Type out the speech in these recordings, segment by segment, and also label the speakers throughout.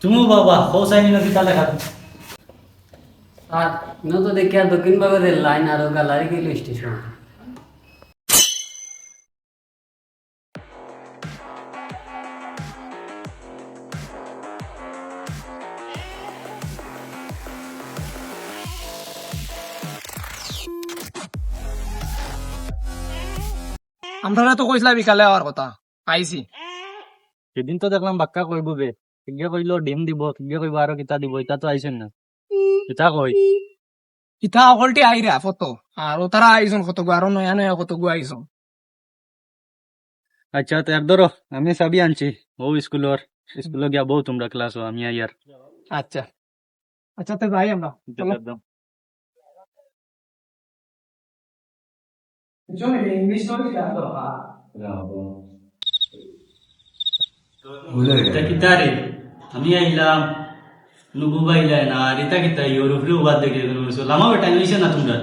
Speaker 1: তুমি বাবা পৌঁছাইনি নাকি তাহলে খাত
Speaker 2: আর ইনো তো দেখি আর দক্ষিণ ভাবে রেল লাইন আর গালারি গেল স্টেশন।
Speaker 3: আমরা তো কইছিলাম বিকালে আওয়ার কথা, আইছি।
Speaker 1: সেদিন তো দেখলাম বাক্কা কইব বে কিগে কইলো ডিম দিব কিগে কইব আরো কিতা দিব এটা তো আইছেন না কিতা কই
Speaker 3: ইতা অকলটি আইরা ফটো আর তারা আইছন কত গো আরো নয়া নয়া কত গো আইছন।
Speaker 1: আচ্ছা তো এক ধরো আমি সবই আনছি ও স্কুলে গিয়া বউ তোমরা ক্লাস আমি আইয়ার
Speaker 3: আচ্ছা আচ্ছা তো যাই আমরা, চলো।
Speaker 1: একদম
Speaker 3: ইংলিশ
Speaker 1: এটা কিতা রে আমি আইলাম নুবুবা আইলা না আর এটা কিতা ইউরোপে উবাদ দেখে লামা বেটা ইংলিশে না তোমরা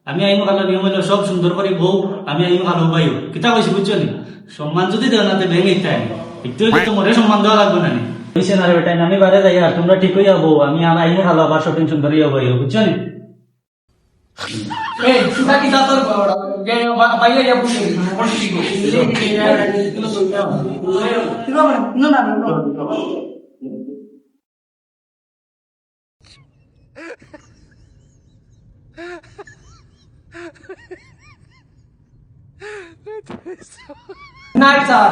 Speaker 1: আমি আইমো খালো নিয়ম হইলো সব সুন্দর করে বউ আমি আইমো খালো পাইও কিতা কইছি বুঝছো নি সম্মান যদি দেও না তে ভেঙে ইতাই একটু তো মরে সম্মান দেওয়া লাগবে না নি কইছে না রে বেটা আমি বারে যাই আর তোমরা ঠিক হইয়া বউ আমি আইমো খালো আবার শপিং সুন্দর হইয়া পাইও বুঝছো নি
Speaker 3: এই সুতা কি দাতর গে বাইরে যা বুঝে কোন ঠিক না না না নাইট স্যার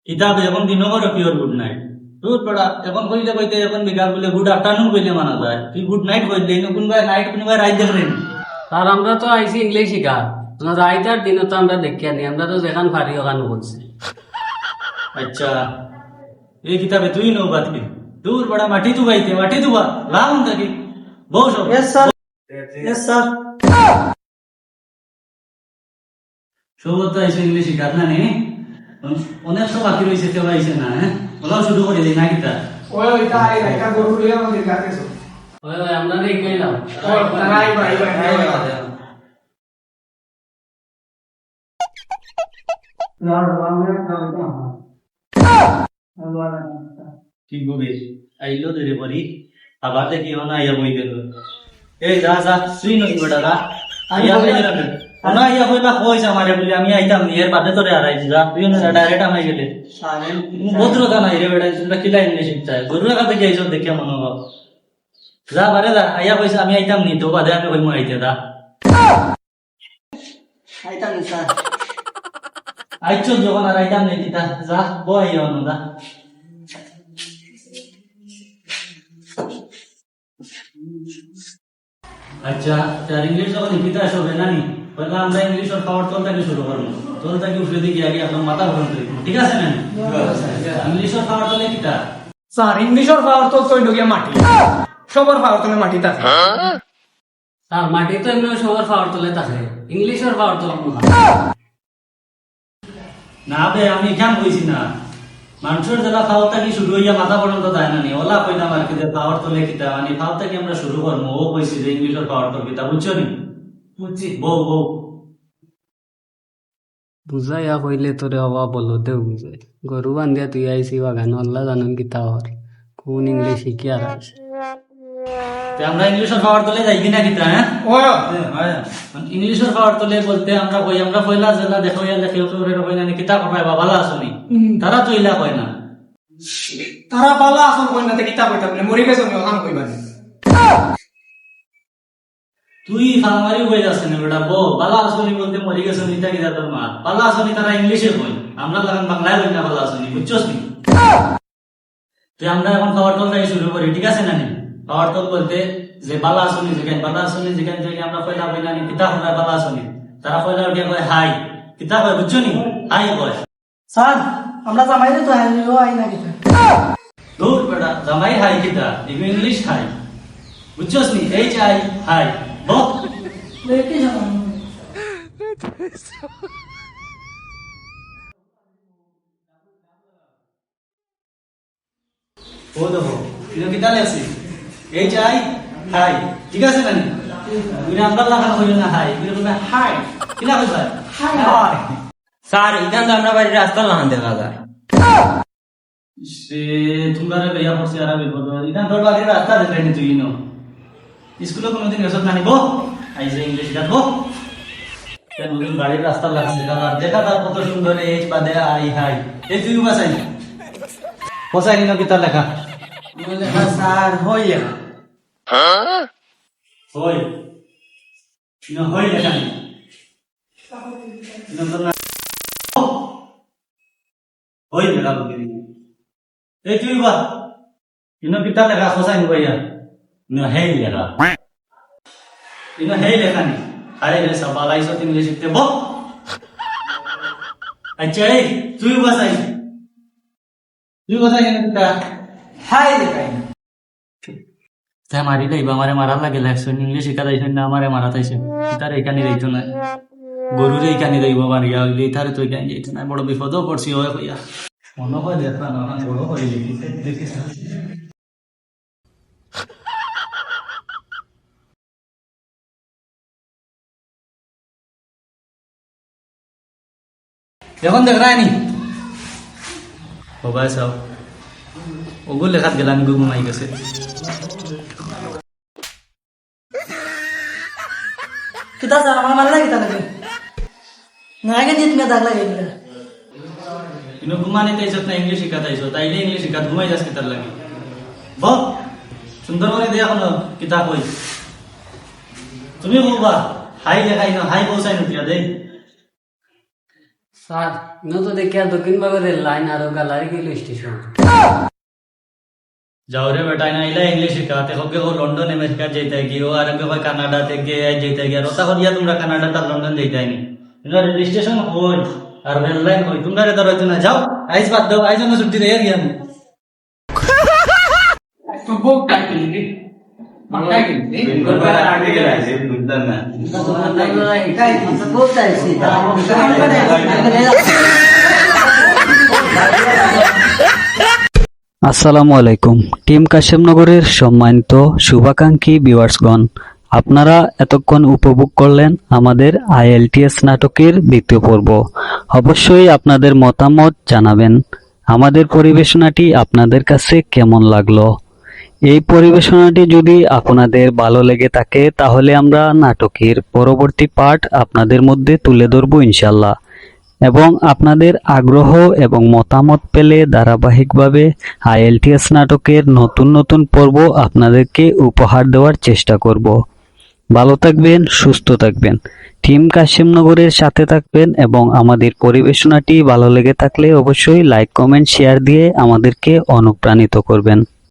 Speaker 1: কিতাব এখন দিনও করে পিওর গুড নাইট তোর পড়া এখন কইলে কইতে এখন বিকাল বলে গুড আফটারনুন কইলে মানা যায় তুই গুড নাইট কইলে ইনো কোনবা নাইট কোনবা রাত দেখলেন
Speaker 2: আর আমরা তো আইসি ইংলিশ শিখা তোমার রাইতার দিন তো আমরা দেখিয়া নি আমরা তো যেখান পারি ওখানে বলছি।
Speaker 1: আচ্ছা এই কিতাবে তুই নো বাত কি দূর বড়া মাটি তু বাইতে মাটি তু বা লাভ ਹੁੰਦਾ কি বহু সব
Speaker 3: यस सर यस सर
Speaker 1: সবতা এসে ইংলিশ শিখাত না নি অনেক সব বাকি রইছে কেউ আইছে না হ্যাঁ ওলাও শুরু করে দেই না কিতা
Speaker 3: ওই ওই তাই রাইকা গরু লিয়া আমাদের গাতেছো
Speaker 2: ওই ওই আমরা রে কইলাম
Speaker 3: ওই তাই ভাই
Speaker 1: কি গোবে আইলো দে পরি আবার দেখি হনা আইয়া বই গেল এই যা যা তুই নই বড়া যা আইয়া বই গেল না আইয়া বই বা কইছ আমারে বলি আমি আইতাম নি এর বাদে তোরে আর আইছি যা তুই না ডাইরেক্ট আমাই গেলে ভদ্রতা নাই রে বেটা তোমরা কি লাইন নিয়ে শিখতে গরুর কাছে গিয়েছো দেখে মনে হয় যা বারে যা আইয়া কইছ আমি আইতাম নি তো বাদে আমি কইমু আইতে যা
Speaker 3: আইতাম স্যার
Speaker 1: আইছো যখন আর আইতাম নি কিতা যা বই আইও না আচ্ছা তার ইংলিশ যখন কিতা আসবে না নি বললাম আমরা ইংলিশ আর পাওয়ার তোলটাকে শুরু করবো তোলটাকে উঠে দিকে আগে আপনার মাথা গরম করি ঠিক আছে না ইংলিশ আর পাওয়ার তোলে কিতা
Speaker 3: স্যার ইংলিশের পাওয়ার তো তৈল গিয়া মাটি সবার পাওয়ার তো মাটি থাকে
Speaker 2: স্যার মাটি তো এমনি সবার পাওয়ার তোলে থাকে ইংলিশের পাওয়ার তোলা
Speaker 1: না বে আমি কেন কইছি না মানুষের যারা ফাওতাকি শুরু হইয়া মাথা পর্যন্ত যায় না নি ওলা কইতাম আর কি যে পাওয়ার তোলে কিতা মানে ফাওতাকি আমরা শুরু করবো ও কইছি যে ইংলিশের পাওয়ার তোল কিতা বুঝছো নি বুঝছি বউ বউ
Speaker 2: বুঝাইয়া কইলে তোরে অভাব বলতে বুঝে গরু বান্ধিয়া তুই আইসি বাগান আল্লাহ জানেন কি তাওয়ার কোন ইংলিশ শিখি আর আইসি
Speaker 1: তে আমরা ইংলিশের পাওয়ার তোলে যাই কিনা কিতা হ্যাঁ ইংলিশের পাওয়ার তোলে বলতে আমরা কই আমরা পয়লা জেলা দেখো ইয়া দেখে তোরে কই না কিতা কপাই বাবা ভালো আসনি তারা তো ইলা কয় না
Speaker 3: তারা পালা আসল কই না তে কিতাব এটা বলে মরি গেছ নি ওখান কইবা
Speaker 1: তুই ফামারি হয়ে যাচ্ছে না বেটা বউ বালা আসনি বলতে মরি গেছে নিতা কিতা তোর মা বালা আসনি তারা ইংলিশে কই আমরা লাগান বাংলায় কই না বালা আসনি বুঝছস নি তুই আমরা এখন পাওয়ার তোলটাই শুরু করি ঠিক আছে না নি পাওয়ার তোল বলতে যে বালা আসনি যেখানে আমরা পয়লা কই না নি কিতা হয় বালা আসনি তারা পয়লা উঠিয়া কয় হাই কিতা কয় বুঝছো নি হাই কয়
Speaker 3: স্যার আমরা জামাইরে তো আইলো আই না কিতা
Speaker 1: দূর বেটা জামাই হাই কিতা ইংলিশ হাই বুঝছস নি এইচ আই হাই বক
Speaker 3: লেটি জামাই
Speaker 1: ও দেখো এটা কিতা লেখছি এইচ আই হাই ঠিক আছে না নি তুমি আমরা লাগানো হইল না হাই তুমি হাই কিনা কইবা হাই
Speaker 4: স্যার এখান তো আমরা বাড়ির রাস্তা লাগান দেখা যায়
Speaker 1: সে তোমরা লইয়া পড়ছে আর বিপদ ইদান তোর বাড়ির রাস্তা দেখাইনি তুই ন স্কুলে কোনোদিন এসব নানিব আইসে ইংলিশ শিখাবো নতুন বাড়ির রাস্তা লাগছে দেখা তার কত সুন্দর এইচ বাদে আই হাই এই তুই বাসাই বসাই নিন কিতার লেখা
Speaker 2: লেখা স্যার হই লেখা
Speaker 1: হই হই লেখা হই লেখা বলি এই তুই বা কিতার লেখা বসাই নি ভাইয়া হেই লেখা হেই লেখা নি আরে রে সবাল আইসো ইংলিশ শিখতে বো আচ্ছা এই তুই বসাই কিতা
Speaker 2: হাই লেখাই
Speaker 1: তাই মারি দেব আমারে মারা লাগে লাগছে ইংলিশ শিখা যাইছেন না আমারে মারা তাইছে তার এখানে যাইতো না গরুরে এখানে যাইব মারিয়া হইলে তারে তো এখানে যাইতো না বড় বিপদও পড়ছি হয় কইয়া মনে হয় দেখা না বড় হয়ে দেখিছে দেখিছে এখন দেখ রায়নি বাবা সব ওগুলো লেখাত গেলাম ঘুমাই গেছে
Speaker 4: kita sama mana lagi kita lagi nggak kan dia tinggal tak lagi kita
Speaker 1: ইনো ঘুমানি তাইছত না ইংলিশ শিখা তাইছো তাইলে ইংলিশ শিখা ঘুমাই যাস কিতার লাগি বল সুন্দর করে দেয়া হলো কিতাব কই তুমি বলবা হাই লেখাই না হাই বসাই নতিয়া দেই
Speaker 2: স্যার ইনো তো দেখিয়া দক্ষিণ বাগের লাইন আর গালারি গেল স্টেশন
Speaker 1: जाओ रे बेटा ना इला इंग्लिश सिखाते हो के वो लंदन अमेरिका जाता है कि वो आरंग भाई कनाडा ते के जाता है रोता हो दिया तुमरा कनाडा ता लंदन जाता है नहीं इनका रेल स्टेशन होय और रेल लाइन होय तुमरा रे दरो ना जाओ आइस बात दो आइस ना छुट्टी दे यार
Speaker 3: तो बुक टाइटल माका की
Speaker 1: बिल्कुल बार आगे गया है बुद्धन ना
Speaker 4: बहुत ऐसी
Speaker 2: আসসালামু আলাইকুম টিম কাশেমনগরের সম্মানিত শুভাকাঙ্ক্ষী ভিউয়ার্সগণ আপনারা এতক্ষণ উপভোগ করলেন আমাদের আইএলটিএস নাটকের দ্বিতীয় পর্ব অবশ্যই আপনাদের মতামত জানাবেন আমাদের পরিবেশনাটি আপনাদের কাছে কেমন লাগলো এই পরিবেশনাটি যদি আপনাদের ভালো লেগে থাকে তাহলে আমরা নাটকের পরবর্তী পার্ট আপনাদের মধ্যে তুলে ধরব ইনশাআল্লাহ এবং আপনাদের আগ্রহ এবং মতামত পেলে ধারাবাহিকভাবে আইএলটিএস নাটকের নতুন নতুন পর্ব আপনাদেরকে উপহার দেওয়ার চেষ্টা করব ভালো থাকবেন সুস্থ থাকবেন টিম কাশেমনগরের সাথে থাকবেন এবং আমাদের পরিবেশনাটি ভালো লেগে থাকলে অবশ্যই লাইক কমেন্ট শেয়ার দিয়ে আমাদেরকে অনুপ্রাণিত করবেন